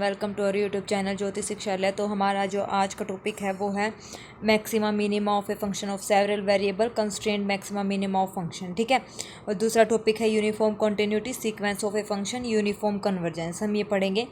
Welcome to our YouTube channel Jyoti Shikshalaya. तो हमारा जो आज का टॉपिक है वो है maxima minima of a function of several variable constraint maxima minima of function. ठीक है। और दूसरा टॉपिक है uniform continuity sequence of a function uniform convergence, हम ये पढ़ेंगे।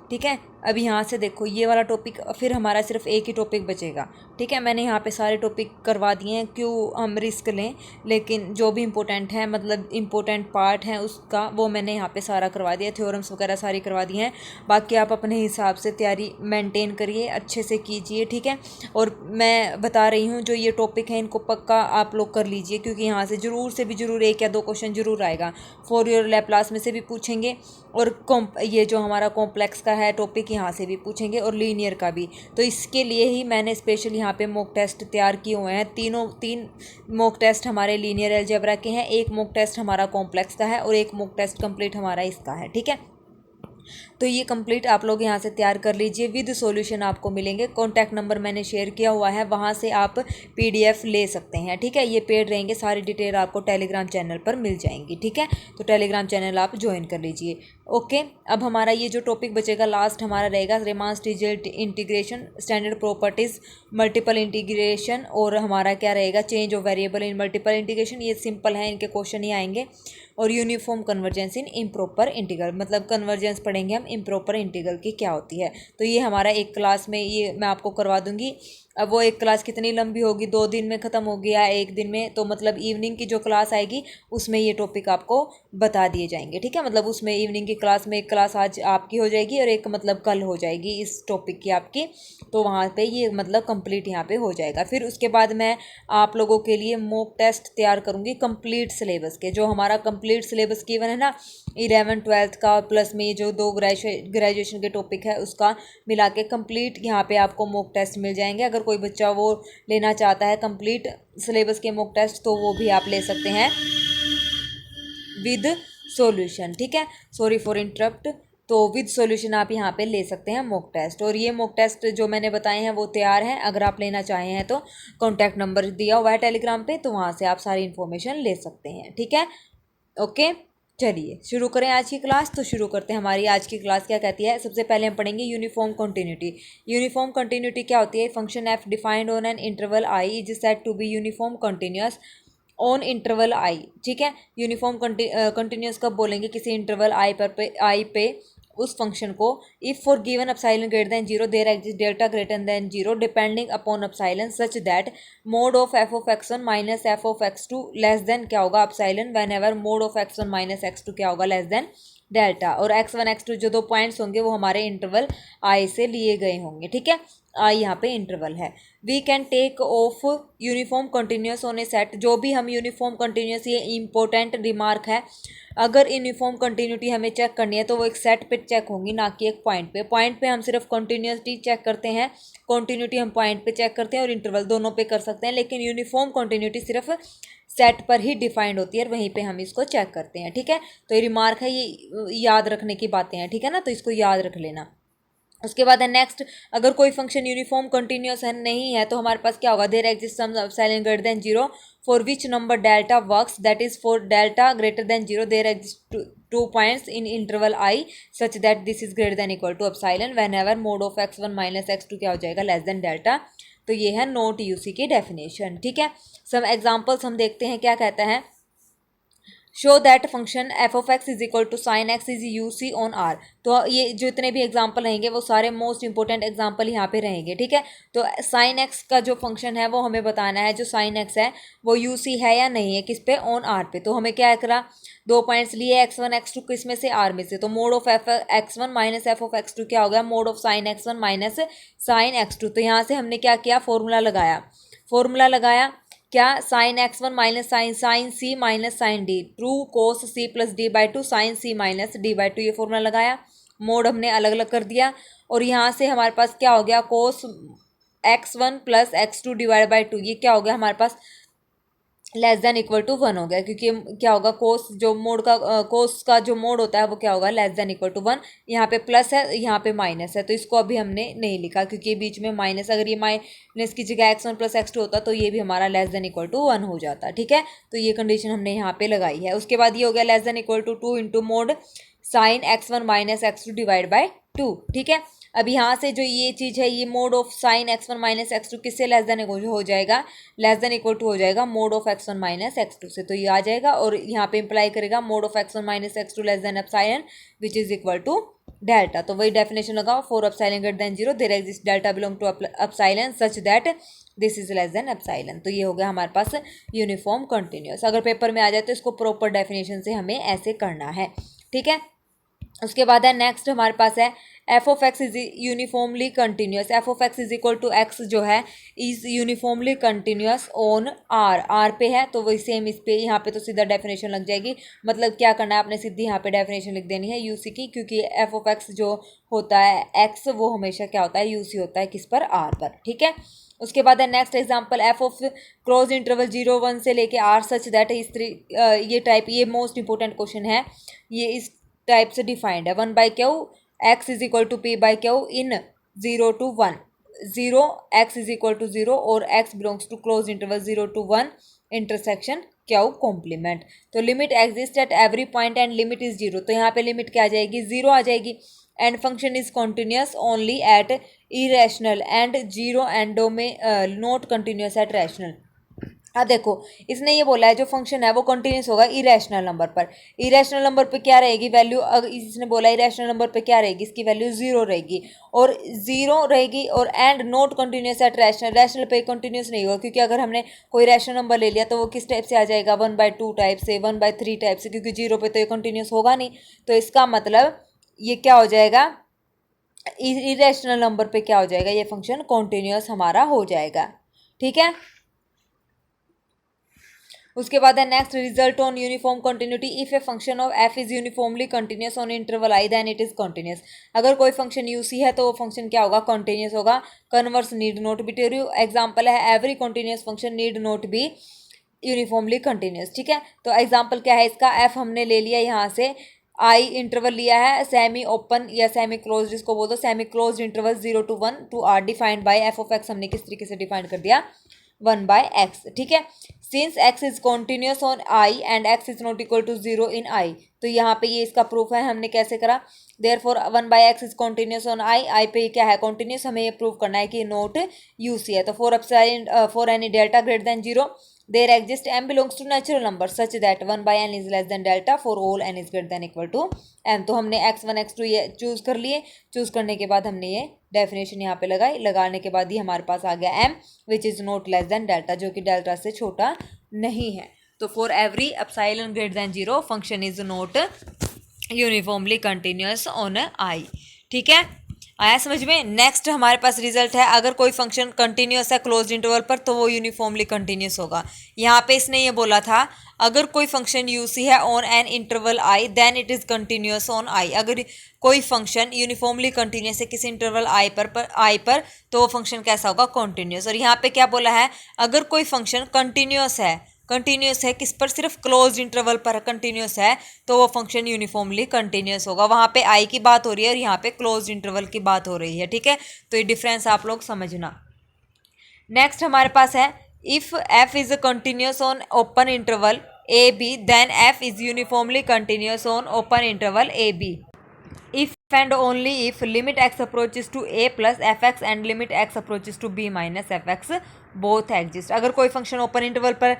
ठीक है। अब यहाँ से देखो ये वाला टॉपिक, फिर हमारा सिर्फ एक ही टॉपिक बचेगा। ठीक है। मैंने यहाँ पे सारे टॉपिक करवा दिए हैं, क्यों हम रिस्क लें, लेकिन जो भी इम्पोर्टेंट है, मतलब इम्पोर्टेंट पार्ट है उसका, वो मैंने यहाँ पे सारा करवा दिया। थ्योरम्स वगैरह सारी करवा दी हैं। बाकी आप अपने हिसाब से तैयारी मेंटेन करिए, अच्छे से कीजिए। ठीक है। और मैं बता रही हूँ जो ये टॉपिक है इनको पक्का आप लोग कर लीजिए, क्योंकि यहाँ से ज़रूर से भी ज़रूर 1 या 2 क्वेश्चन ज़रूर आएगा। फोरियर लैप्लास में से भी पूछेंगे, और ये जो हमारा कॉम्प्लेक्स का है टॉपिक यहाँ से भी पूछेंगे, और लीनियर का भी। तो इसके लिए ही मैंने स्पेशल यहाँ पे मॉक टेस्ट तैयार किए हुए हैं। तीन मॉक टेस्ट हमारे लीनियर अलजेब्रा के हैं, एक मॉक टेस्ट हमारा कॉम्प्लेक्स का है, और एक मॉक टेस्ट कंप्लीट हमारा इसका है। ठीक है। तो ये कंप्लीट आप लोग यहाँ से तैयार कर लीजिए, विद सॉल्यूशन आपको मिलेंगे। कॉन्टैक्ट नंबर मैंने शेयर किया हुआ है, वहाँ से आप पीडीएफ ले सकते हैं। ठीक है। ये पेड रहेंगे, सारी डिटेल आपको टेलीग्राम चैनल पर मिल जाएंगी। ठीक है। तो टेलीग्राम चैनल आप ज्वाइन कर लीजिए। ओके। अब हमारा ये जो टॉपिक बचेगा लास्ट हमारा रहेगा रेमान स्टीजल integration, standard properties, multiple integration, और हमारा क्या रहेगा change of variable in multiple integration. ये सिंपल है, इनके क्वेश्चन ही आएंगे। और uniform convergence in improper integral, मतलब कन्वर्जेंस पढ़ेंगे हम इम्प्रॉपर इंटीग्रल की क्या होती है। तो ये हमारा एक क्लास में ये मैं आपको करवा दूंगी। अब वो एक क्लास कितनी लंबी होगी, 2 दिन में ख़त्म होगी या 1 दिन में, तो मतलब इवनिंग की जो क्लास आएगी उसमें ये टॉपिक आपको बता दिए जाएंगे। ठीक है। मतलब उसमें इवनिंग की क्लास में एक क्लास आज आपकी हो जाएगी और एक मतलब कल हो जाएगी इस टॉपिक की आपकी। तो वहाँ पे ये मतलब कंप्लीट यहाँ पे हो जाएगा। फिर उसके बाद मैं आप लोगों के लिए मॉक टेस्ट तैयार करूँगी कंप्लीट सिलेबस के। जो हमारा कंप्लीट सिलेबस गिवन है ना 11th 12th का, प्लस में ये जो 2 ग्रेजुएशन के टॉपिक है उसका मिला के कंप्लीट यहाँ पे आपको मॉक टेस्ट मिल जाएंगे। अगर कोई बच्चा वो लेना चाहता है कंप्लीट सिलेबस के मॉक टेस्ट, तो वो भी आप ले सकते हैं विद सॉल्यूशन। ठीक है। Sorry for interrupt. तो विद सॉल्यूशन आप यहाँ पे ले सकते हैं मॉक टेस्ट। और ये मॉक टेस्ट जो मैंने बताए हैं वो तैयार हैं, अगर आप लेना चाहें हैं तो कॉन्टैक्ट नंबर दिया हुआ है टेलीग्राम पे, तो वहाँ से आप सारी इन्फॉर्मेशन ले सकते हैं। ठीक है। ओके। चलिए शुरू करें आज की क्लास। तो शुरू करते हैं। हमारी आज की क्लास क्या कहती है, सबसे पहले हम पढ़ेंगे यूनिफॉर्म कंटिन्यूटी। यूनिफॉर्म कंटिन्यूटी क्या होती है, function F defined on an interval I is said to be uniform continuous on interval I. ठीक है। यूनिफॉर्म कंटिन्यूअस कब बोलेंगे, किसी इंटरवल आई पे उस फंक्शन को if for given epsilon greater than 0 there exist delta greater than 0 depending upon epsilon such that mod of F of x1 minus F of x2 less than क्या होगा epsilon whenever mod of x1 minus x2 क्या होगा less than delta. और x1 x2 जो 2 points होंगे वो हमारे interval आई से लिए गए होंगे। ठीक है। आई यहाँ पे इंटरवल है। We can take of uniform continuous on a set. जो भी हम यूनिफॉर्म कंटिन्यूस, ये इंपॉर्टेंट रिमार्क है, अगर यूनिफॉर्म कंटिन्यूटी हमें चेक करनी है तो वो एक सेट पे चेक होंगी, ना कि एक पॉइंट पे। पॉइंट पे हम सिर्फ कंटिन्यूटी चेक करते हैं, कंटिन्यूटी हम पॉइंट पे चेक करते हैं, और इंटरवल दोनों पे कर सकते हैं। लेकिन यूनिफॉर्म कंटिन्यूटी सिर्फ सेट पर ही डिफाइंड होती है और वहीं पे हम इसको चेक करते हैं। ठीक है। तो ये रिमार्क है, ये याद रखने की बातें हैं। ठीक है ना, तो इसको याद रख लेना। उसके बाद है नेक्स्ट, अगर कोई फंक्शन यूनिफॉर्म कंटिन्यूअस है नहीं है तो हमारे पास क्या होगा, there exist some epsilon greater than 0 for which number delta works, that is for delta greater than 0 there exist 2 points in interval I such that this is greater than equal to epsilon whenever mod of x1 minus x2 क्या हो जाएगा less than delta. तो ये है note UC की definition. ठीक है। Some examples हम देखते हैं क्या कहता है। Show that function F of x is equal to sine X is U C on R. तो ये जो इतने भी एग्जाम्पल रहेंगे वो सारे मोस्ट इंपॉर्टेंट एग्जाम्पल यहाँ पे रहेंगे। ठीक है। तो साइन एक्स का जो फंक्शन है वो हमें बताना है, जो साइन एक्स है वो यू सी है या नहीं है, किस पे, ऑन आर पे। तो हमें क्या करा, 2 पॉइंट्स लिए x1 x2 किस में से, आर में से। तो mod of F x1 minus F of x2 क्या हो गया, mod of sine x1 minus sine x2। तो यहाँ से हमने क्या किया, फॉर्मूला लगाया क्या, sine x1 minus sine C minus sine D, two cos C plus D by two sine C minus D by two, ये फॉर्मूला लगाया। मोड हमने अलग अलग कर दिया, और यहाँ से हमारे पास क्या हो गया, कोस x1 plus x2 divide by 2, ये क्या हो गया हमारे पास लेस देन इक्वल टू 1 हो गया, क्योंकि क्या होगा, कोस जो मोड का कोस का जो मोड होता है वो क्या होगा, लेस देन इक्वल टू 1। यहाँ पे प्लस है, यहाँ पे माइनस है, तो इसको अभी हमने नहीं लिखा क्योंकि ये बीच में माइनस, अगर ये माइनस की जगह x1 प्लस x2 होता तो ये भी हमारा लेस देन इक्वल टू 1 हो जाता। ठीक है। तो ये कंडीशन हमने यहाँ पे लगाई है। उसके बाद ये हो गया less than equal to 2 into mod sine x1 minus x2 divide by two, ठीक है। अब यहाँ से जो ये चीज़ है, ये mode of sine x1 minus x2 किससे लेस देन हो जाएगा, लेस देन इक्वल टू हो जाएगा mode of x1 minus x2 से, तो ये आ जाएगा और यहाँ पे इंप्लाई करेगा mod of x1 minus x2 less than epsilon which is equal to delta. तो वही डेफिनेशन लगाओ, for epsilon greater than 0 there exist delta belong to epsilon such that this is less than epsilon. तो ये हो गया हमारे पास uniform continuous. अगर पेपर में आ जाए तो इसको प्रॉपर डेफिनेशन से हमें ऐसे करना है, ठीक है। उसके बाद है नेक्स्ट हमारे पास है F of x is uniformly continuous. F of x is equal to X जो है is uniformly continuous on R पे है, तो वही सेम इस पे यहाँ पे तो सीधा डेफिनेशन लग जाएगी। मतलब क्या करना है, आपने सीधी यहाँ पे डेफिनेशन लिख देनी है यूसी की, क्योंकि एफ ऑफ एक्स जो होता है एक्स वो हमेशा क्या होता है, यूसी होता है किस पर, आर पर, ठीक है। उसके बाद है next example F of close interval 0 1 से लेके आर सच दैट इस ये टाइप, ये मोस्ट इंपॉर्टेंट क्वेश्चन है, ये इस टाइप से डिफाइंड है। 1 by Q X is equal to P by Q in 0 to 1, 0 X is equal to 0 और X belongs to closed interval 0 to 1 intersection Q complement. तो limit exist at every point and limit is 0, तो यहाँ पे limit क्या आ जाएगी, 0 आ जाएगी। And function is continuous only at irrational and 0 एंडो में नॉट कंटिन्यूस एट रैशनल। अब देखो इसने ये बोला है जो फंक्शन है वो कंटिन्यूस होगा इरेशनल नंबर पर। इरेशनल नंबर पे क्या रहेगी वैल्यू, अगर इसने बोला इरेशनल नंबर पे क्या रहेगी, इसकी वैल्यू 0 रहेगी और 0 रहेगी। और and not continuous at rational, rational पे कंटिन्यूस नहीं होगा, क्योंकि अगर हमने कोई रैशनल नंबर ले लिया तो वो किस टाइप से आ जाएगा, 1/2 टाइप से, 1/3 टाइप से, क्योंकि 0 पे तो ये कंटिन्यूस होगा नहीं। तो इसका मतलब ये क्या हो जाएगा, इरेशनल नंबर पे क्या हो जाएगा, ये फंक्शन कॉन्टिन्यूस हमारा हो जाएगा, ठीक है। उसके बाद है next result on uniform continuity if a function of F is uniformly continuous on interval I then it is continuous. अगर कोई फंक्शन यूसी है तो वो फंक्शन क्या होगा, कंटिन्यूस होगा। Converse need not be true. Example है every continuous function need not be uniformly continuous, ठीक है। तो एग्जांपल क्या है इसका, एफ हमने ले लिया यहाँ से, आई इंटरवल लिया है सेमी ओपन या सेमी क्लोज, जिसको बोल दो semi close interval 0 to 1 to R, defined by F of x हमने किस तरीके से डिफाइन कर दिया, 1/x, ठीक है। Since x is continuous on i and x is not equal to 0 in i, तो यहाँ पे ये इसका प्रूफ है, हमने कैसे करा, therefore 1/x is continuous on i पे क्या है कॉन्टिन्यूस, हमें ये प्रूव करना है कि नोट यूसी है। तो for any delta greater than 0 there exist m belongs to natural number such that 1/n is less than delta for all n is greater than equal to m। तो हमने x1 x2 ये choose कर लिए, choose करने के बाद हमने ये डेफिनेशन यहाँ पे लगाई, लगाने के बाद ही हमारे पास आ गया m which is not less than delta, जो कि डेल्टा से छोटा नहीं है। तो for every epsilon greater than 0 function is not uniformly continuous on आई, ठीक है, आया समझ में। नेक्स्ट हमारे पास रिजल्ट है, अगर कोई फंक्शन कंटिन्यूस है क्लोज्ड इंटरवल पर तो वो यूनिफॉर्मली कंटिन्यूस होगा। यहाँ पे इसने ये बोला था अगर कोई function U C on an interval I then it is continuous on I. अगर कोई फंक्शन यूनिफॉर्मली कंटिन्यूस है किसी इंटरवल आई पर तो वो फंक्शन कैसा होगा, कंटिन्यूस। और यहाँ पे क्या बोला है, अगर कोई फंक्शन कंटिन्यूस है किस पर, सिर्फ क्लोज इंटरवल पर कंटिन्यूस है तो वो फंक्शन यूनिफॉर्मली कंटिन्यूस होगा। वहाँ पे आई की बात हो रही है और यहाँ पे क्लोज इंटरवल की बात हो रही है, ठीक है। तो ये डिफरेंस आप लोग समझना। नेक्स्ट हमारे पास है if F is continuous on open interval A B then F is uniformly continuous on open interval A B if and only if limit x approaches to a plus fx and limit x approaches to b minus fx both exist। अगर कोई function open interval पर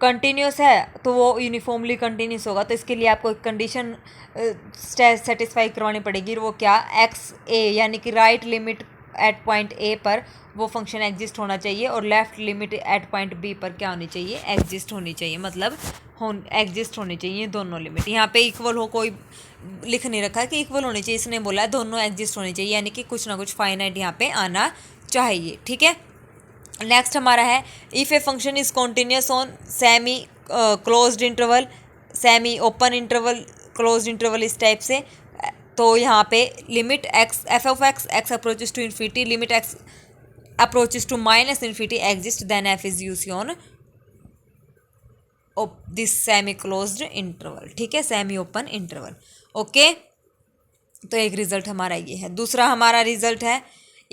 continuous है तो वो uniformly continuous होगा। तो इसके लिए आपको एक कंडीशन सेटिस्फाई करवानी पड़ेगी, वो क्या, एक्स ए यानी कि right limit at point A पर वो फंक्शन एग्जिस्ट होना चाहिए और left limit at point B पर क्या होनी चाहिए, एग्जिस्ट होनी चाहिए, मतलब एग्जिस्ट होनी चाहिए दोनों लिमिट। यहाँ पे इक्वल हो कोई लिख नहीं रखा कि इक्वल होनी चाहिए, इसने बोला है दोनों एग्जिस्ट होनी चाहिए, यानी कि कुछ ना कुछ फाइनाइट यहाँ पे आना चाहिए, ठीक है। नेक्स्ट हमारा है if a function is continuous on semi closed interval, semi open interval, closed interval इस टाइप से, तो यहाँ पे limit x f of x approaches to infinity, limit x approaches to minus infinity exist then F is UC on this semi closed interval, ठीक है, semi open interval, okay. तो एक result हमारा ये है। दूसरा हमारा रिजल्ट है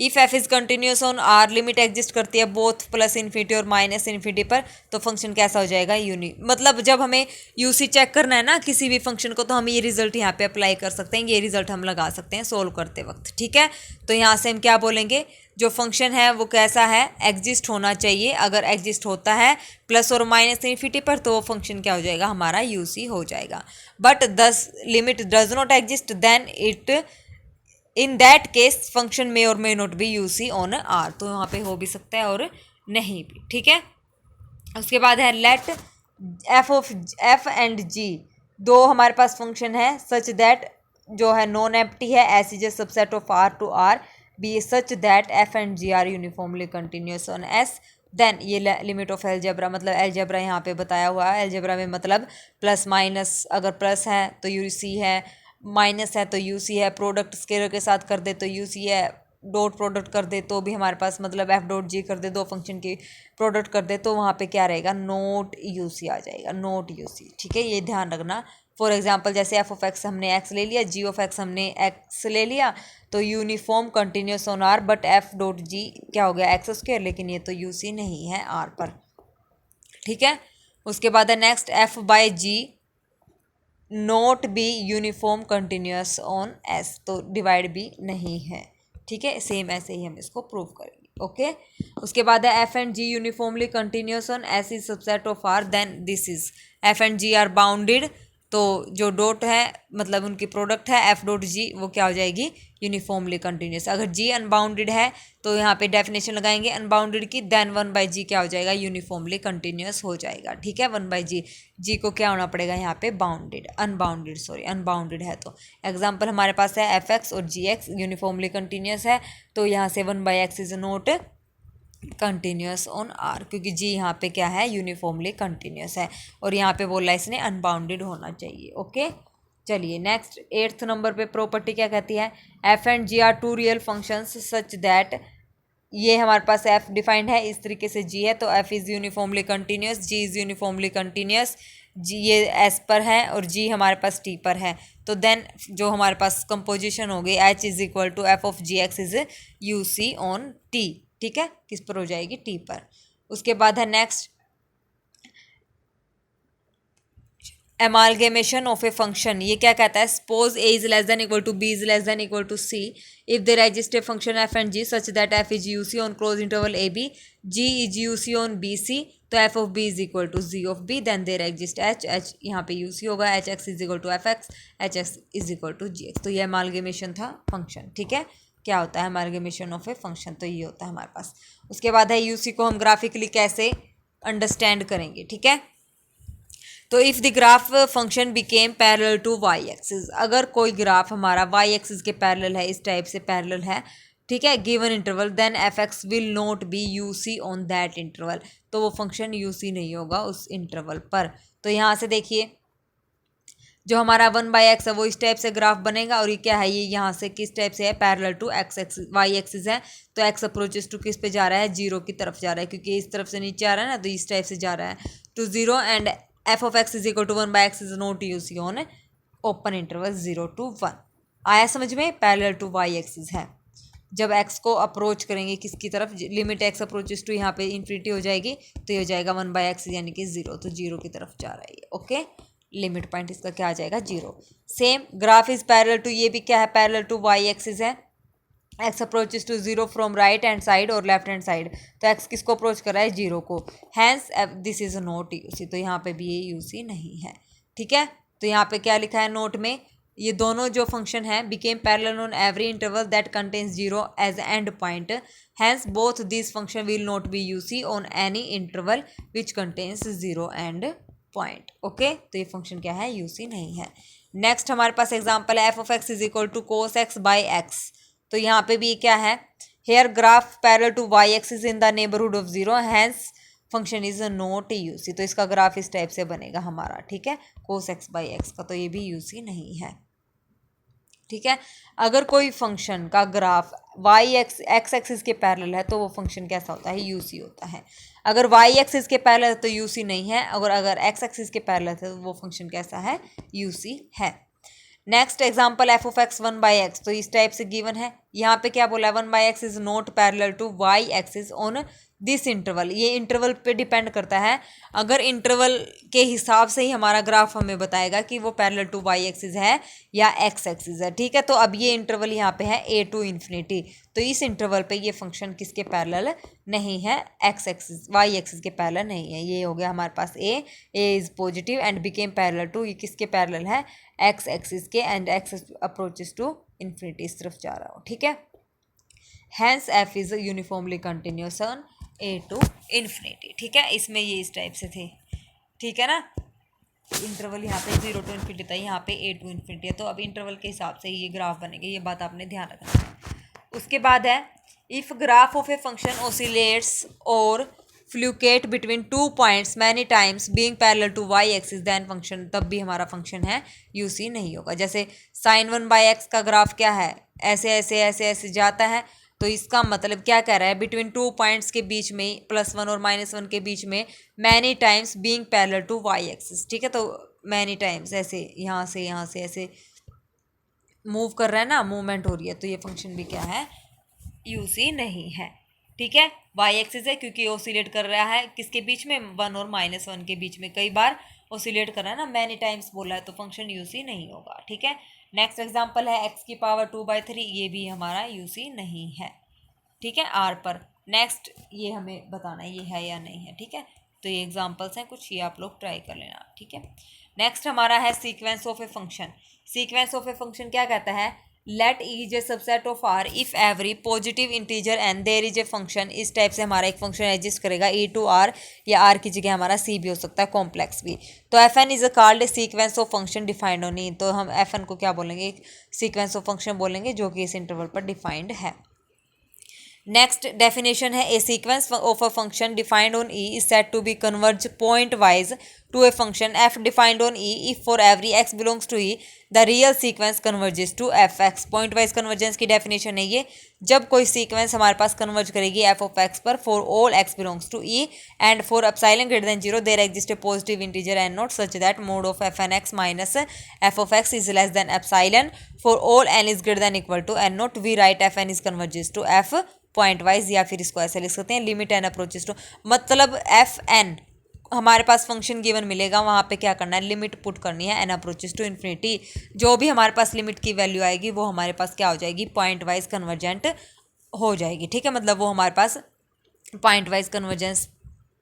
if F is continuous on R, limit exist करती है बोथ प्लस इन्फिनिटी और माइनस इन्फिनिटी पर, तो फंक्शन कैसा हो जाएगा, मतलब जब हमें यूसी चेक करना है ना किसी भी फंक्शन को, तो हम ये रिजल्ट यहाँ पे अप्लाई कर सकते हैं, ये रिजल्ट हम लगा सकते हैं सोल्व करते वक्त, ठीक है। तो यहाँ से हम क्या बोलेंगे, जो फंक्शन है वो कैसा है, एग्जिस्ट होना चाहिए। अगर एग्जिस्ट होता है प्लस और माइनस इन्फिनिटी पर, तो वो फंक्शन क्या हो जाएगा, हमारा यूसी हो जाएगा। But this limit does not exist, then it in that case function may or may not be UC on R, तो यहाँ पे हो भी सकता है और नहीं भी, ठीक है। उसके बाद है लेट एफ एंड जी, दो हमारे पास फंक्शन है सच दैट, जो है नॉन एम्प्टी है, S is a subset of R to R be such that f and g are uniformly continuous on S, then ये लिमिट ऑफ एलजेब्रा, मतलब एलजेब्रा यहाँ पे बताया हुआ है। एलजेब्रा में मतलब प्लस माइनस, अगर प्लस है तो यूसी है, माइनस है तो यूसी है, प्रोडक्ट स्केलर के साथ कर दे तो यूसी है, डॉट प्रोडक्ट कर दे तो भी हमारे पास, मतलब एफ डॉट जी कर दे, दो फंक्शन की प्रोडक्ट कर दे, तो वहाँ पे क्या रहेगा, नोट यूसी आ जाएगा, नोट यूसी, ठीक है, ये ध्यान रखना। फॉर एग्जांपल जैसे एफ ऑफ एक्स हमने एक्स ले लिया, जी ऑफ एक्स हमने एक्स ले लिया, तो uniform continuous on R, but f dot g क्या हो गया, एक्स स्क्वायर, लेकिन ये तो यूसी नहीं है आर पर, ठीक है। उसके बाद है next, f by g not be uniform continuous on S, तो डिवाइड भी नहीं है, ठीक है। सेम ऐसे ही हम इसको प्रूव करेंगे, ओके। उसके बाद है f and g uniformly continuous on S is subset of R, then this is f and g are bounded, तो जो डॉट है मतलब उनकी प्रोडक्ट है एफ डॉट जी, वो क्या हो जाएगी, यूनिफॉर्मली कंटिन्यूस। अगर जी अनबाउंडेड है तो यहाँ पे डेफिनेशन लगाएंगे अनबाउंडेड की, देन वन बाई जी क्या हो जाएगा, यूनिफॉर्मली कंटिन्यूस हो जाएगा, ठीक है। वन बाई जी, जी को क्या होना पड़ेगा यहाँ पे, बाउंडेड, अनबाउंडेड सॉरी, अनबाउंडेड है। तो एग्जाम्पल हमारे पास है एफ एक्स और जी एक्स यूनिफॉर्मली कंटिन्यूस है, तो यहाँ से one by x is not continuous on R, क्योंकि जी यहाँ पे क्या है, यूनिफॉर्मली कंटिन्यूस है, और यहाँ पे बोला इसने अनबाउंडेड होना चाहिए, ओके। चलिए नेक्स्ट 8th नंबर पे प्रॉपर्टी क्या कहती है, f and g are two real functions such that, ये हमारे पास एफ डिफाइंड है इस तरीके से, जी है तो F is uniformly continuous, G is uniformly continuous, G ये एस पर है और जी हमारे पास टी पर है, तो देन जो हमारे पास कंपोजिशन होगी h is equal to f of g x is U C on T, ठीक है, किस पर हो जाएगी, टी पर। उसके बाद है next, amalgamation of a function, ये क्या कहता है, suppose A is less than equal to B is less than equal to C, if there exist a function F and G such that F is U C on close interval A B, G is U C on B C, तो F of B is equal to G of B, then there exist H, H यहाँ पे you C होगा, h x is equal to F x, h x is equal to g x, तो ये एमालगेमेशन था function, ठीक है। क्या होता है एमालगेमेशन ऑफ ए फंक्शन, तो ये होता है हमारे पास। उसके बाद है यूसी को हम ग्राफिकली कैसे अंडरस्टैंड करेंगे, ठीक है। तो if the graph function became parallel to y axis, अगर कोई ग्राफ हमारा वाई एक्सिस के पैरेलल है, इस टाइप से पैरेलल है, ठीक है, given interval, then f x will not be U C on that interval, तो वो फंक्शन यू सी नहीं होगा उस इंटरवल पर। तो यहाँ से देखिए जो हमारा वन बाई एक्स है वो इस टाइप से ग्राफ बनेगा, और ये क्या है, ये यहाँ से किस टाइप से है, parallel to x axis, y axis है, तो एक्स अप्रोचेस टू किस पे जा रहा है, जीरो की तरफ जा रहा है, क्योंकि इस तरफ से नीचे आ रहा है ना, तो इस टाइप से जा रहा है to zero, and f of x is equal to one by x is not U C on open interval 0 to 1। आया समझ में, पैरेलल टू वाई एक्सिस है, जब एक्स को अप्रोच करेंगे किसकी तरफ, लिमिट एक्स अप्रोचेस टू यहाँ पे इन्फिनिटी हो जाएगी, तो ये हो जाएगा वन बाई एक्स यानी कि 0, तो 0 की तरफ जा रहा है ये, ओके। लिमिट पॉइंट इसका क्या आ जाएगा, 0। Same graph is parallel to, ये भी क्या है, पैरेलल टू वाई एक्सिस है, x approaches to 0 from right hand side और लेफ्ट हैंड साइड, तो एक्स किसको अप्रोच कर रहा है, 0 को, hence this is not UC, तो यहाँ पे भी ये यूसी नहीं है, ठीक है। तो यहाँ पे क्या लिखा है नोट में, ये दोनों जो फंक्शन है became parallel on every interval that contains 0 as end point, hence both this function will not be UC on any interval which contains 0 end point, okay. तो ये फंक्शन क्या है, यूसी नहीं है। नेक्स्ट हमारे पास एग्जाम्पल है F of x is equal to cos x by x, तो यहाँ पे भी क्या है, here graph parallel to y axis in the neighbourhood of 0, hence function is not UC, तो इसका ग्राफ इस टाइप से बनेगा हमारा, ठीक है, कोस एक्स बाई एक्स का, तो ये भी यूसी नहीं है, ठीक है। अगर कोई फंक्शन का ग्राफ वाई एक्स एक्सिस के पैरेलल है तो वो फंक्शन कैसा होता है, यूसी होता है। अगर वाई एक्सिस के पैरेलल है तो यूसी नहीं है, अगर एक्स एक्सिस के पैरेलल है तो वो फंक्शन कैसा है, यूसी है। Next example F of x one by x, तो इस टाइप से गिवन है, यहाँ पे क्या बोला है, 1/x is not parallel to y axis on this interval. ये इंटरवल पे डिपेंड करता है, अगर इंटरवल के हिसाब से ही हमारा ग्राफ हमें बताएगा कि वो पैरेलल टू y एक्सिस है या x एक्सिस है। ठीक है, तो अब ये इंटरवल यहाँ पे है a टू इन्फिनिटी, तो इस इंटरवल पे ये फंक्शन किसके पैरेलल नहीं है, x एक्सिस y एक्सिस के पैरेलल नहीं है। ये हो गया हमारे पास a is positive and became parallel to, ये किसके पैरेलल है, x एक्सिस के, and x approaches to infinity, इस तरफ जा रहा हो। ठीक है, hence f is uniformly continuous on a to infinity. ठीक है, इसमें ये इस टाइप से थे। ठीक है ना, इंटरवल यहाँ पे 0 टू इन्फिनिटी था, यहाँ पे a टू इन्फिनिटी है, तो अब इंटरवल के हिसाब से ये ग्राफ बनेंगे, ये बात आपने ध्यान रखना है। उसके बाद है if graph of a function oscillates or fluctuate between 2 points many times being parallel to y axis then function, तब भी हमारा फंक्शन है यूसी नहीं होगा। जैसे sin 1/x का ग्राफ क्या है, ऐसे ऐसे ऐसे ऐसे जाता है, तो इसका मतलब क्या कह रहा है, बिटवीन 2 पॉइंट्स के बीच में, +1 और -1 के बीच में, many times being parallel to y axis. ठीक है, तो मैनी टाइम्स ऐसे यहाँ से ऐसे मूव कर रहा है ना, मूवमेंट हो रही है, तो ये फंक्शन भी क्या है, यूसी नहीं है। ठीक है, y एक्सिस है क्योंकि ओसिलेट कर रहा है किसके बीच में, 1 और -1 के बीच में, कई बार ओसिलेट कर रहा है ना, मैनी टाइम्स बोला है, तो फंक्शन यूसी नहीं होगा। ठीक है, नेक्स्ट एग्जांपल है x⁻²/3, ये भी हमारा यूसी नहीं है। ठीक है, r पर। नेक्स्ट ये हमें बताना है ये है या नहीं है। ठीक है, तो ये एग्जांपल्स हैं कुछ, ये आप लोग ट्राई कर लेना। ठीक है, नेक्स्ट हमारा है sequence of a function. Sequence of a function क्या कहता है, let E is a subset of R if every positive integer and there is a function. इस टाइप से हमारा एक फंक्शन एग्जिस्ट करेगा ई टू आर, या आर की जगह हमारा सी भी हो सकता है, कॉम्प्लेक्स भी। तो F N is a called a sequence of function defined on E, तो हम एफ एन को क्या बोलेंगे, एक सीक्वेंस ऑफ फंक्शन बोलेंगे जो कि इस इंटरवल पर डिफाइंड है। नेक्स्ट डेफिनेशन है, a sequence of a function defined on E is said to be converge point wise to a function F defined on E if for every X belongs to E the real sequence converges to F X. Point wise convergence की definition है ये, जब कोई sequence हमारे पास converge करेगी F of X पर for all X belongs to E and for epsilon greater than 0 there exist a positive integer and naught such that mod of f n x minus F of x is less than epsilon for all n is greater than equal to n naught, we write f N is converges to f point wise, या फिर इसको ऐसे लिख सकते हैं limit n approaches to, मतलब f n हमारे पास फंक्शन गिवन मिलेगा, वहाँ पे क्या करना है, लिमिट पुट करनी है एन अप्रोचेस टू इन्फिनिटी। जो भी हमारे पास लिमिट की वैल्यू आएगी वो हमारे पास क्या हो जाएगी, पॉइंट वाइज कन्वर्जेंट हो जाएगी। ठीक है, मतलब वो हमारे पास पॉइंट वाइज कन्वर्जेंस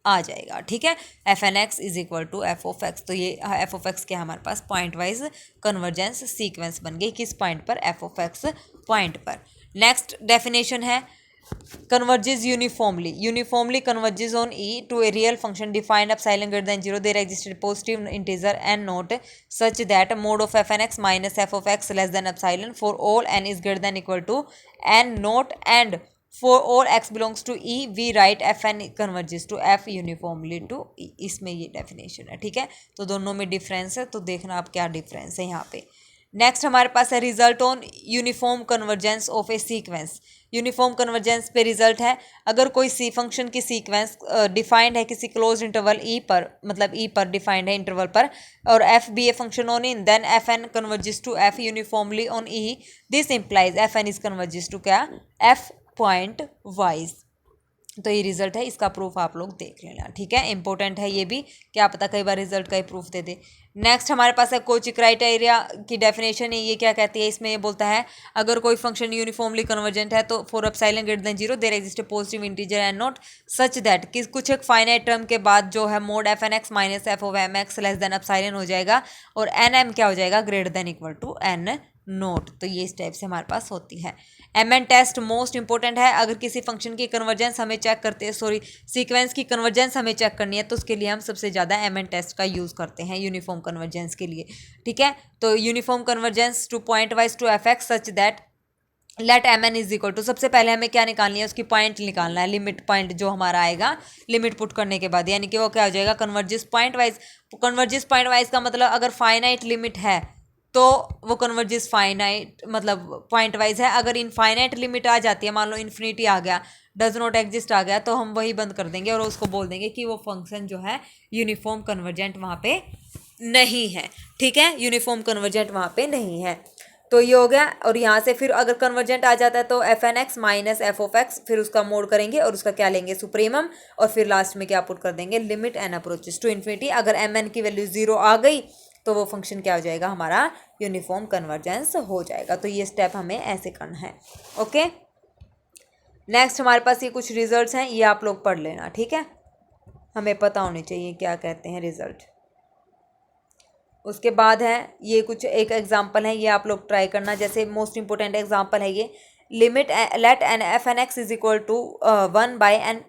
आ जाएगा। ठीक है, f n x is equal to f of x, तो ये एफ ऑफ एक्स क्या हमारे पास पॉइंट वाइज कन्वर्जेंस सीक्वेंस बन गई, किस पॉइंट पर, एफ ऑफ एक्स पॉइंट पर। नेक्स्ट डेफिनेशन है, converges uniformly converges on e to a real function defined epsilon greater than 0 there existed positive integer and not such that mode of f n x minus f of x less than epsilon for all n is greater than equal to n not, and for all x belongs to e we write f n converges to f uniformly to e। इसमें ये definition है। ठीक है, तो दोनों में difference है, तो देखना आप क्या डिफरेंस है यहाँ पे। नेक्स्ट हमारे पास है result on uniform convergence of A sequence. Uniform convergence पे रिजल्ट है, अगर कोई सी फंक्शन की सीक्वेंस डिफाइंड है किसी क्लोज इंटरवल ई पर, मतलब ई पर डिफाइंड है इंटरवल पर, और f be a function on in, then f n converges to f uniformly on E, this implies f N is converges to क्या, एफ पॉइंट वाइज। तो ये रिजल्ट है, इसका प्रूफ आप लोग देख लेना। ठीक है, इंपॉर्टेंट है ये भी, क्या पता कई बार रिजल्ट का ही प्रूफ दे दे। नेक्स्ट हमारे पास है कोची क्राइटेरिया की डेफिनेशन है, ये क्या कहती है, इसमें ये बोलता है अगर कोई फंक्शन यूनिफॉर्मली कन्वर्जेंट है तो for epsilon greater than 0 there exist a positive integer and naught such that, कि कुछ एक फाइनाइट टर्म के बाद जो है mod f n x minus F of m x less than epsilon हो जाएगा, और एन एम क्या हो जाएगा, greater than equal to n naught. तो ये इस टाइप से हमारे पास होती है। M n test most important है, अगर किसी फंक्शन की कन्वर्जेंस हमें चेक करते हैं, सॉरी सीक्वेंस की कन्वर्जेंस हमें चेक करनी है, तो उसके लिए हम सबसे ज़्यादा एम एन टेस्ट का यूज़ करते हैं यूनिफॉर्म कन्वर्जेंस के लिए। ठीक है, तो uniform convergence to point wise to F x such that let M n is equal to, सबसे पहले हमें क्या निकालनी है, उसकी पॉइंट निकालना है, लिमिट पॉइंट जो हमारा आएगा लिमिट पुट करने के बाद, यानी कि वो क्या हो जाएगा, converges point wise. Converges point wise का मतलब अगर फाइनाइट लिमिट है तो वो कन्वर्जेस फाइनाइट मतलब पॉइंट वाइज है, अगर इनफाइनाइट लिमिट आ जाती है, मान लो इन्फिनिटी आ गया, डज नॉट एग्जिस्ट आ गया, तो हम वही बंद कर देंगे और उसको बोल देंगे कि वो फंक्शन जो है यूनिफॉर्म कन्वर्जेंट वहाँ पे नहीं है। ठीक है, यूनिफॉर्म कन्वर्जेंट वहाँ पे नहीं है। तो ये हो गया। और यहाँ से फिर अगर कन्वर्जेंट आ जाता है तो F n x minus F of x, फिर उसका मोड करेंगे और उसका क्या लेंगे, सुप्रीमम, और फिर लास्ट में क्या पुट कर देंगे, limit n approaches to infinity. अगर एम एन की वैल्यू 0 आ गई तो वो फंक्शन क्या हो जाएगा, हमारा यूनिफॉर्म कन्वर्जेंस हो जाएगा। तो ये स्टेप हमें ऐसे करना है। ओके, नेक्स्ट हमारे पास ये कुछ रिजल्ट्स हैं, ये आप लोग पढ़ लेना, ठीक है, हमें पता होनी चाहिए क्या कहते हैं रिजल्ट। उसके बाद है ये कुछ एक एग्जांपल है, ये आप लोग ट्राई करना। जैसे मोस्ट इंपॉर्टेंट एग्जांपल है ये, limit let n f n x is equal to 1/n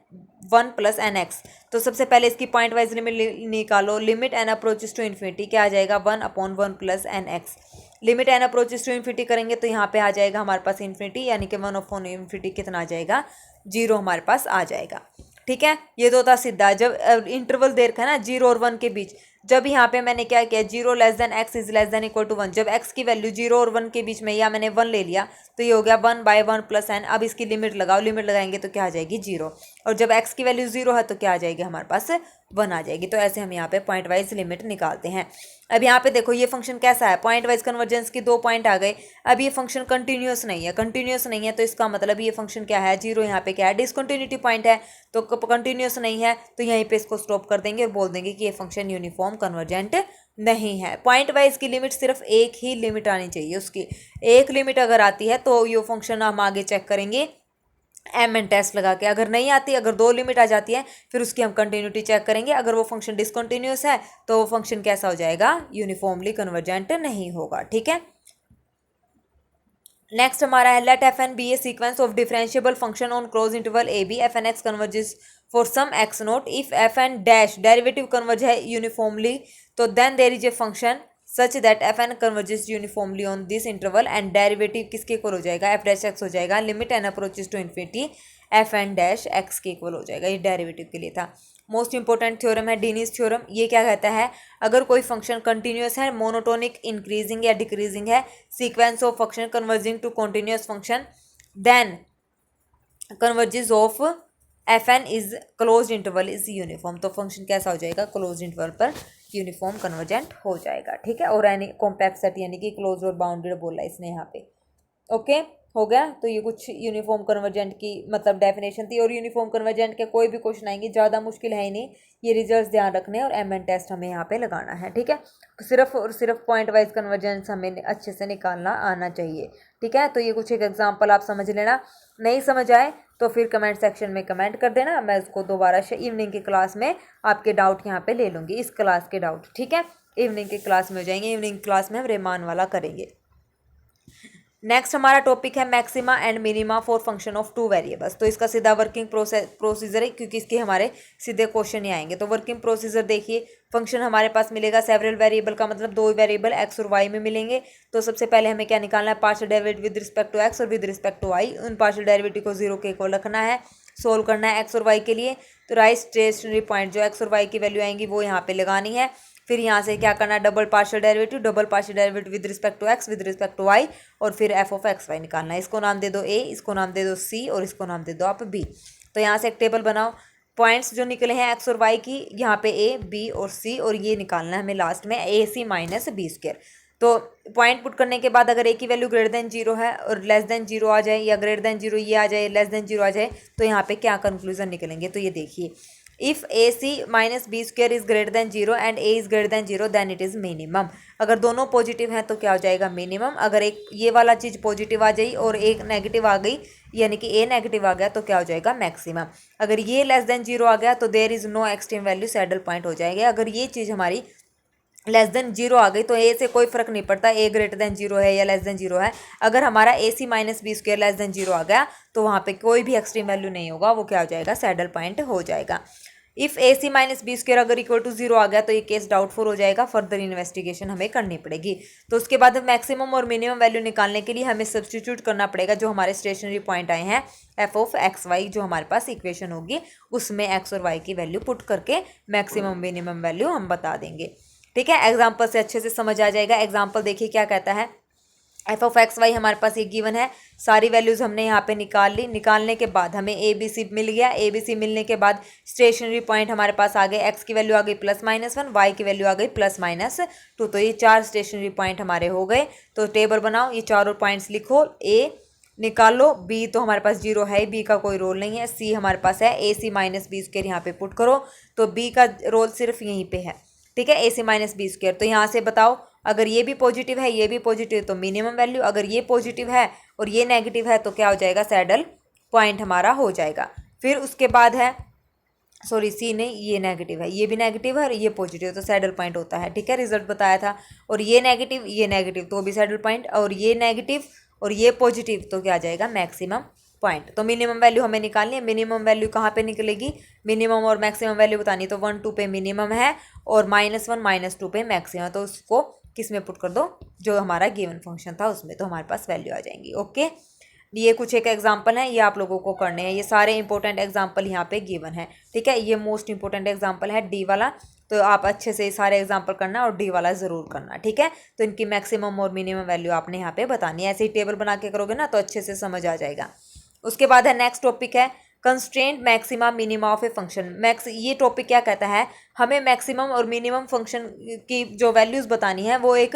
1 + nx। तो सबसे पहले इसकी पॉइंट वाइज लिमिट निकालो। Limit n approaches to infinity क्या आ जाएगा, 1/1 + nx। Limit n approaches to infinity करेंगे तो यहाँ पे आ जाएगा हमारे पास इन्फिनिटी, यानी कि 1/∞ कितना आ जाएगा, 0 हमारे पास आ जाएगा। ठीक है, ये तो था सीधा। जब इंटरवल दे रखा है ना 0 और 1 के बीच, जब यहाँ पे मैंने क्या किया, 0 < x इज <= 1, जब x की वैल्यू 0 और 1 के बीच में, या मैंने 1 ले लिया तो ये हो गया 1/1 + n। अब इसकी लिमिट लगाओ, लिमिट लगाएंगे तो क्या आ जाएगी, 0। और जब x की वैल्यू 0 है तो क्या आ जाएगी, हमारे पास 1 आ जाएगी। तो ऐसे हम यहाँ पे पॉइंट वाइज लिमिट निकालते हैं। अब यहाँ पे देखो ये फंक्शन कैसा है, पॉइंट वाइज कन्वर्जेंस की 2 पॉइंट आ गए। अब ये फंक्शन कंटिन्यूस नहीं है, कंटिन्यूस नहीं है तो इसका मतलब ये फंक्शन क्या है, 0 यहाँ पे क्या है, डिसकंटिन्यूटी पॉइंट है। तो कंटिन्यूस नहीं है तो यहीं पे इसको स्टॉप कर देंगे और बोल देंगे कि ये फंक्शन यूनिफॉर्म कन्वर्जेंट नहीं है। पॉइंट वाइज की लिमिट सिर्फ एक ही लिमिट आनी चाहिए, उसकी एक लिमिट अगर आती है तो ये फंक्शन हम आगे चेक करेंगे एम एन टेस्ट लगा के। अगर नहीं आती, अगर 2 लिमिट आ जाती है, फिर उसकी हम कंटिन्यूटी चेक करेंगे। अगर वो फंक्शन डिसकंटिन्यूस है तो वो फंक्शन कैसा हो जाएगा, यूनिफॉर्मली कन्वर्जेंट नहीं होगा। ठीक है, नेक्स्ट हमारा है let f n be a sequence of differentiable function on close interval A b, f n x converges for some x naught. If f n dash derivative converge है uniformly, तो then there is a function such that f n converges uniformly on this interval and derivative किसके इक्वल हो जाएगा, f dash x हो जाएगा। Limit n approaches to infinity, f n dash x के equal हो जाएगा। ये डेरिवेटिव के लिए था। मोस्ट इंपॉर्टेंट थ्योरम है डीनीज थ्योरम। ये क्या कहता है, अगर कोई फंक्शन कंटिन्यूस है, मोनोटोनिक, इंक्रीजिंग या डिक्रीजिंग है, sequence of function converging to continuous function, then converges of f N is close interval is uniform. तो फंक्शन कैसा हो जाएगा, क्लोज इंटरवल पर यूनिफॉर्म कन्वर्जेंट हो जाएगा। ठीक है, और यानी कॉम्पैक्ट सेट यानी कि क्लोज और बाउंडेड बोला इसने यहाँ पे। ओके, हो गया। तो ये कुछ यूनिफॉर्म कन्वर्जेंट की मतलब डेफिनेशन थी। और यूनिफॉर्म कन्वर्जेंट के कोई भी क्वेश्चन आएंगे, ज़्यादा मुश्किल है ही नहीं, ये रिजल्ट्स ध्यान रखने और एम एन टेस्ट हमें यहाँ पे लगाना है। ठीक है, तो सिर्फ और सिर्फ पॉइंट वाइज कन्वर्जेंस हमें अच्छे से निकालना आना चाहिए। ठीक है, तो ये कुछ एक एग्जाम्पल आप समझ लेना। नहीं समझ आए तो फिर कमेंट सेक्शन में कमेंट कर देना, मैं उसको दोबारा से इवनिंग की क्लास में आपके डाउट यहाँ पे ले लूँगी, इस क्लास के डाउट। ठीक है, इवनिंग की क्लास में हो जाएंगे, इवनिंग क्लास में हम रेमान वाला करेंगे। नेक्स्ट हमारा टॉपिक है maxima and minima for function of 2 variables. तो इसका सीधा वर्किंग प्रोसीजर है, क्योंकि इसके हमारे सीधे क्वेश्चन ही आएंगे। तो वर्किंग प्रोसीजर देखिए, फंक्शन हमारे पास मिलेगा सेवरल वेरिएबल का मतलब 2 वेरिएबल एक्स और वाई में मिलेंगे। तो सबसे पहले हमें क्या निकालना है, partial derivative with respect to x और विद रिस्पेक्ट टू वाई। उन पार्शियल डेरिवेटिव को 0 के इक्वल रखना है, सोल्व करना है एक्स और वाई के लिए। तो राइट स्टेशनरी पॉइंट जो एक्स और वाई की वैल्यू आएंगी वो यहाँ पे लगानी है। फिर यहाँ से क्या करना है, double partial derivative with respect to x with respect to y, और फिर एफ ऑफ एक्स वाई निकालना है। इसको नाम दे दो ए, इसको नाम दे दो सी, और इसको नाम दे दो आप बी। तो यहाँ से एक टेबल बनाओ, पॉइंट्स जो निकले हैं एक्स और वाई की, यहाँ पे ए, बी और सी, और ये निकालना है हमें लास्ट में ए सी माइनस बी स्क्वायर। तो पॉइंट पुट करने के बाद अगर ए की वैल्यू ग्रेटर देन 0 है और लेस देन 0 आ जाए, या ग्रेटर देन 0 ये आ जाए, लेस देन 0 आ जाए, तो यहाँ पे क्या कंक्लूजन निकलेंगे। तो ये देखिए, if a C minus B square is greater than 0 and a is greater than 0 then it is minimum. अगर दोनों पॉजिटिव हैं तो क्या हो जाएगा, मिनिमम। अगर एक ये वाला चीज़ पॉजिटिव आ जाई और एक नेगेटिव आ गई, यानी कि ए नेगेटिव आ गया, तो क्या हो जाएगा, मैक्सिमम। अगर ये लेस देन 0 आ गया तो there is no extreme value, saddle point हो जाएंगे। अगर ये चीज़ हमारी लेस देन 0 आ गई तो ए से कोई फर्क नहीं पड़ता, ए ग्रेटर देन 0 है या लेस देन 0 है। अगर हमारा A C minus B square less than 0 आ गया तो वहाँ पे कोई भी एक्सट्रीम वैल्यू नहीं होगा, वो क्या हो जाएगा, सैडल पॉइंट हो जाएगा। If a C minus B square अगर इक्वल टू 0 आ गया तो ये केस डाउटफुल हो जाएगा, फर्दर इन्वेस्टिगेशन हमें करनी पड़ेगी। तो उसके बाद मैक्सिमम और मिनिमम वैल्यू निकालने के लिए हमें सब्स्टिट्यूट करना पड़ेगा जो हमारे स्टेशनरी पॉइंट आए हैं, एफ ऑफ एक्स वाई, जो हमारे पास इक्वेशन होगी उसमें एक्स और वाई की वैल्यू पुट करके मैक्सिमम मिनिमम वैल्यू हम बता देंगे। ठीक है, एग्जाम्पल से अच्छे से समझ आ जाएगा। एग्जाम्पल देखिए क्या कहता है, एफ ऑफ एक्स वाई हमारे पास ये गिवन है, सारी वैल्यूज़ हमने यहाँ पे निकाल ली। निकालने के बाद हमें ए बी सी मिल गया। ए बी सी मिलने के बाद स्टेशनरी पॉइंट हमारे पास आ गए, एक्स की वैल्यू आ गई +-1, वाई की वैल्यू आ गई +-2। तो ये 4 स्टेशनरी पॉइंट हमारे हो गए। तो टेबल बनाओ, ये चारों पॉइंट्स लिखो। ए निकालो, बी तो हमारे पास 0 है, बी का कोई रोल नहीं है। सी हमारे पास है, ए सी -b² यहाँ पे पुट करो, तो बी का रोल सिर्फ यहीं पे है, ठीक है, ए सी -b²। तो यहाँ से बताओ, अगर ये भी पॉजिटिव है, ये भी पॉजिटिव, तो मिनिमम वैल्यू, अगर ये पॉजिटिव है और ये नेगेटिव है तो क्या हो जाएगा, सैडल पॉइंट हमारा हो जाएगा। फिर उसके बाद है, सॉरी सी नहीं, ये नेगेटिव है, ये भी नेगेटिव है और ये पॉजिटिव, तो सैडल पॉइंट होता है, ठीक है, रिजल्ट बताया था। और ये नेगेटिव तो भी सैडल पॉइंट, और ये नेगेटिव और ये पॉजिटिव तो क्या आ जाएगा, मैक्सिमम पॉइंट। तो मिनिमम वैल्यू हमें निकालनी है। मिनिमम वैल्यू कहाँ पे निकलेगी, मिनिमम और मैक्सिमम वैल्यू बतानी, तो 1 2 पे मिनिमम है और -1 -2 पे मैक्सिमम, तो उसको किस में पुट कर दो, जो हमारा गिवन फंक्शन था उसमें, तो हमारे पास वैल्यू आ जाएंगी। ओके, ये कुछ एक एग्जाम्पल है, ये आप लोगों को करने हैं। ये सारे इंपॉर्टेंट एग्जाम्पल यहाँ पे गिवन है, ठीक है। ये मोस्ट इंपॉर्टेंट एग्जाम्पल है डी वाला, तो आप अच्छे से सारे एग्जाम्पल करना और डी वाला ज़रूर करना, ठीक है। तो इनकी मैक्सिमम और मिनिमम वैल्यू आपने यहाँ पे बतानी है। ऐसे ही टेबल बना के करोगे ना तो अच्छे से समझ आ जाएगा। उसके बाद है नेक्स्ट टॉपिक है constraint maxima minima of a function. ये टॉपिक क्या कहता है, हमें मैक्सिमम और मिनिमम फंक्शन की जो वैल्यूज़ बतानी है वो एक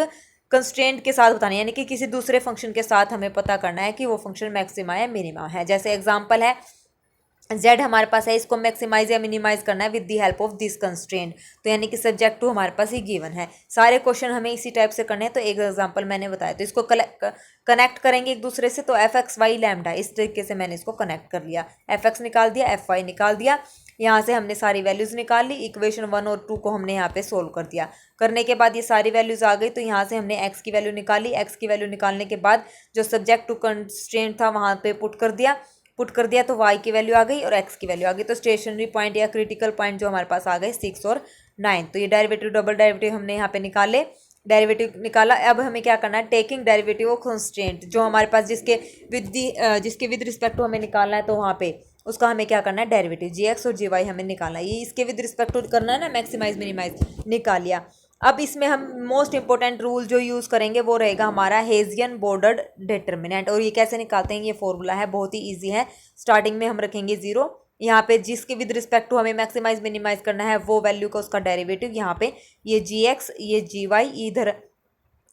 कंस्ट्रेंट के साथ बतानी है, यानी कि किसी दूसरे फंक्शन के साथ हमें पता करना है कि वो फंक्शन मैक्सिमा या मिनिमा है। जैसे एग्जांपल है z हमारे पास है, इसको मैक्सिमाइज या मिनिमाइज करना है with the help of this constraint, तो यानी कि सब्जेक्ट टू हमारे पास ही गिवन है। सारे क्वेश्चन हमें इसी टाइप से करने हैं, तो एक एग्जांपल मैंने बताया, तो इसको कनेक्ट करेंगे एक दूसरे से, तो एफ एक्स वाई लैम्डा, इस तरीके से मैंने इसको कनेक्ट कर लिया, एफ एक्स निकाल दिया, एफ वाई निकाल दिया, यहाँ से हमने सारी वैल्यूज़ निकाल ली। इक्वेशन 1 और 2 को हमने यहाँ पे सोल्व कर दिया। करने के बाद ये सारी वैल्यूज़ आ गई, तो यहाँ से हमने एक्स की वैल्यू निकाली। एक्स की वैल्यू निकालने के बाद जो सब्जेक्ट टू कंस्ट्रेंट था वहाँ पे पुट कर दिया, तो y की वैल्यू आ गई और x की वैल्यू आ गई। तो स्टेशनरी पॉइंट या क्रिटिकल पॉइंट जो हमारे पास आ गए 6 और 9। तो ये डेरिवेटिव, डबल डेरिवेटिव हमने यहाँ पे निकाले, डेरिवेटिव निकाला। अब हमें क्या करना है, टेकिंग डेरिवेटिव ऑफ कंस्ट्रेंट, जो हमारे पास जिसके विद रिस्पेक्ट टू हमें निकालना है, तो वहाँ पे उसका हमें क्या करना है, डेरिवेटिव gx और gy हमें निकालना है। ये इसके विद रिस्पेक्ट टू करना है ना, मैक्सिमाइज मिनिमाइज, निकाल लिया। अब इसमें हम मोस्ट इंपॉर्टेंट रूल जो यूज़ करेंगे वो रहेगा हमारा हेजियन बॉर्डर्ड डिटर्मिनेंट। और ये कैसे निकालते हैं, ये फॉर्मूला है, बहुत ही इजी है। स्टार्टिंग में हम रखेंगे 0, यहाँ पे जिसके विद रिस्पेक्ट टू हमें मैक्सिमाइज मिनिमाइज करना है वो वैल्यू का उसका डेरिवेटिव, यहाँ पे ये gx, ये gy, इधर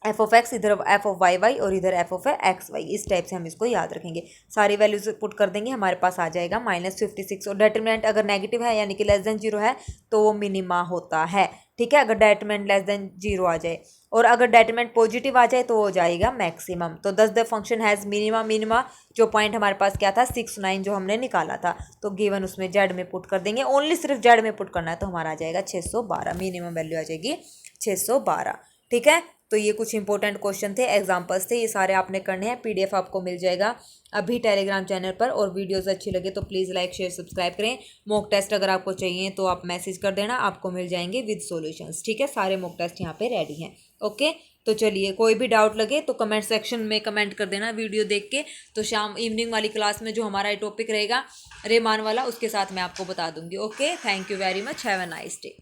एफ ऑफ एक्स, इधर एफ ऑफ वाई और इधर एफ ऑफ एक्स वाई, इस टाइप से हम इसको याद रखेंगे। सारी वैल्यूज पुट कर देंगे, हमारे पास आ जाएगा -56। और डिटरमिनेंट अगर नेगेटिव है यानी कि <0 है तो वो मिनिमा होता है, ठीक है। अगर डिटरमिनेंट <0 आ जाए और अगर डिटरमिनेंट पॉजिटिव आ जाए तो हो जाएगा मैक्सिमम। तो दस द फंक्शन हैज़ मिनिमा जो पॉइंट हमारे पास क्या था 6 9 जो हमने निकाला था, तो गिवन उसमें जेड में पुट कर देंगे। ओनली सिर्फ जेड में पुट करना है, तो हमारा आ जाएगा 612, मिनिमम वैल्यू आ जाएगी 612, ठीक है। तो ये कुछ इंपॉर्टेंट क्वेश्चन थे, एग्जांपल्स थे, ये सारे आपने करने हैं। पीडीएफ आपको मिल जाएगा अभी टेलीग्राम चैनल पर। और वीडियोस अच्छी लगे तो प्लीज़ लाइक शेयर सब्सक्राइब करें। मॉक टेस्ट अगर आपको चाहिए तो आप मैसेज कर देना, आपको मिल जाएंगे विद सॉल्यूशंस, ठीक है। सारे मॉक टेस्ट यहाँ पे रेडी हैं, ओके। तो चलिए, कोई भी डाउट लगे तो कमेंट सेक्शन में कमेंट कर देना वीडियो देख के। तो शाम इवनिंग वाली क्लास में जो हमारा टॉपिक रहेगा रेमान वाला, उसके साथ मैं आपको बता दूंगी, okay. Thank you very much, have a nice day.